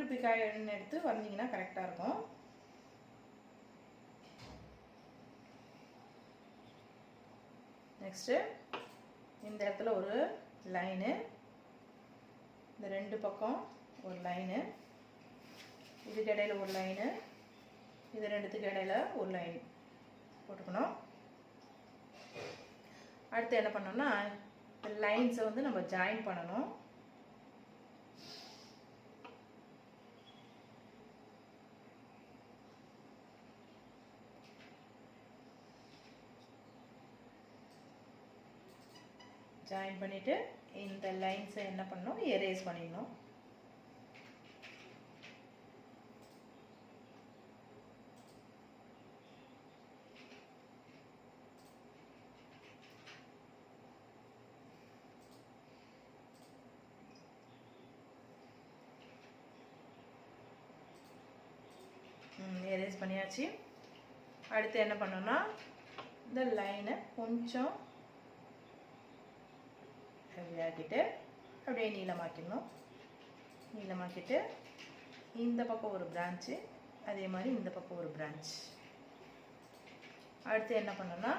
பிக்காயின்னு எடுத்து வரைஞ்சிங்கன்னா கரெக்டாக இருக்கும். நெக்ஸ்ட்டு இந்த இடத்துல ஒரு லைனு, இந்த ரெண்டு பக்கம் ஒரு லைனு, இதுக்கு இடையில ஒரு லைனு, இது ரெண்டுத்துக்கு இடையில ஒரு லைன் போட்டுக்கணும். அடுத்து என்ன பண்ணோம்னா இந்த லைன்ஸை வந்து நம்ம ஜாயின் பண்ணணும். ஜாயின் பண்ணிவிட்டு இந்த லைன்ஸை என்ன பண்ணணும், எரேஸ் பண்ணிடணும். எரேஸ் பண்ணியாச்சு. அடுத்து என்ன பண்ணோம்னா இந்த லைனை கொஞ்சம் ஹெவியாக்கிட்டு அப்படியே நீளமாக்கிடணும். நீளமாக்கிட்டு இந்த பக்கம் ஒரு பிரான்ச்சு, அதே மாதிரி இந்த பக்கம் ஒரு பிரான்ச். அடுத்து என்ன பண்ணோம்னா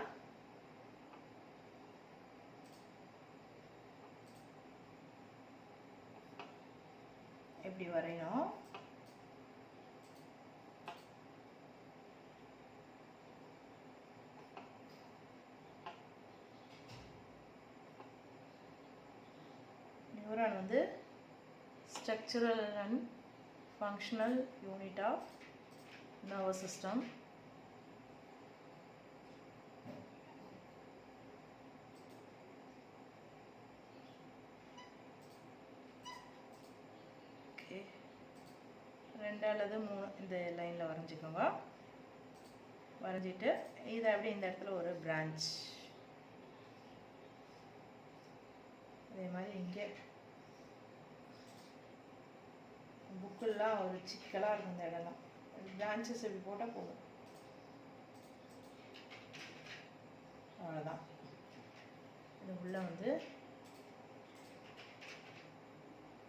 எப்படி வரையணும், நியூரான் வந்து structural and functional unit of nervous system. Okay, 2 அல்லது 3 இந்த லைனில் வரைஞ்சிக்கோங்க. வரைஞ்சிட்டு இதை அப்படியே இந்த இடத்துல ஒரு பிரான்ச், அதே மாதிரி இங்கே புக்கெல்லாம் ஒரு சிக்கலாக இருக்கும் இந்த இடம்லாம். பிரான்ச்சஸ் இப்படி போட்டால் போதும், அவ்வளோதான். இது உள்ளே வந்து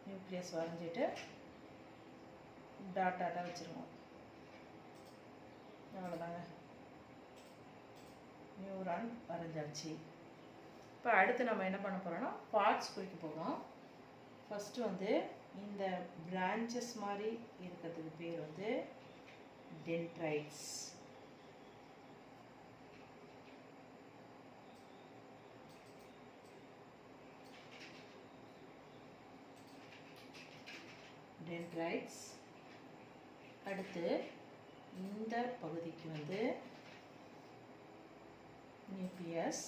நியூக்ளியஸ் வரைஞ்சிட்டு டாட் டாட்டாக வச்சுருவோம். அவ்வளோதாங்க, நியூரான் வரைஞ்சாச்சு. இப்போ அடுத்து நம்ம என்ன பண்ண போகிறோம்னா பார்ட்ஸ் குறிக்க போகிறோம். ஃபஸ்ட்டு வந்து இந்த பிரான்ச்சஸ் மாதிரி இருக்கிறதுக்கு பேர் வந்து டென்ட்ரைட்ஸ். டென்ட்ரைட்ஸ். அடுத்து இந்த பகுதிக்கு வந்து நியூக்ளியஸ்.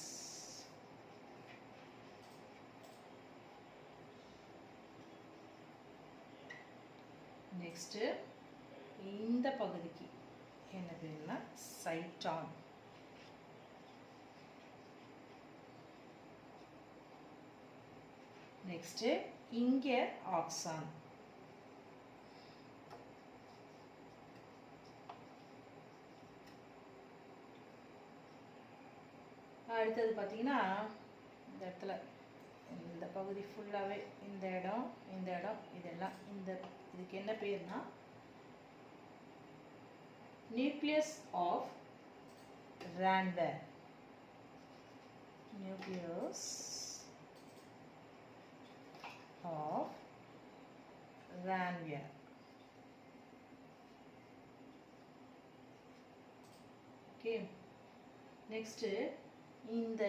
நெக்ஸ்ட்டு இந்த பகுதிக்கு என்ன பேருன்னா சைட்டான். நெக்ஸ்ட்டு இங்கே ஆக்சான். அடுத்தது பார்த்தீங்கன்னா இந்த இடத்துல இந்த பகுதி ஃபுல்லாகவே இந்த இடம் இதெல்லாம் இதுக்கு என்ன பேர்னா nucleus of Ranvier. Nucleus of Ranvier. Okay, next இந்த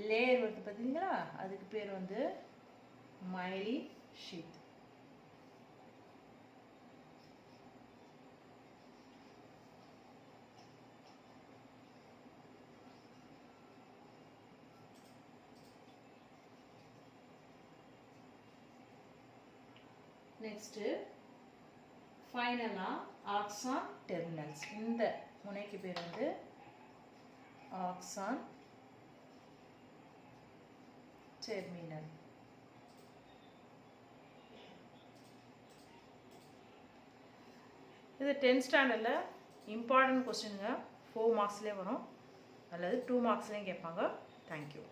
லேயர் வந்து பார்த்தீங்களா, அதுக்கு பேர் வந்து மைலி ஷீத். நெக்ஸ்ட்டு ஃபைனலாக ஆக்சான் டெர்மினல்ஸ். இந்த முனைக்கு பேர் வந்து ஆக்சான் டெர்மினல். இது 10th ஸ்டாண்டர்டில் இம்பார்ட்டன்ட் கொஸ்டினுங்க. 4 மார்க்ஸ்லேயே வரும் அல்லது 2 மார்க்ஸ்லேயும் கேட்பாங்க. தேங்க்யூ.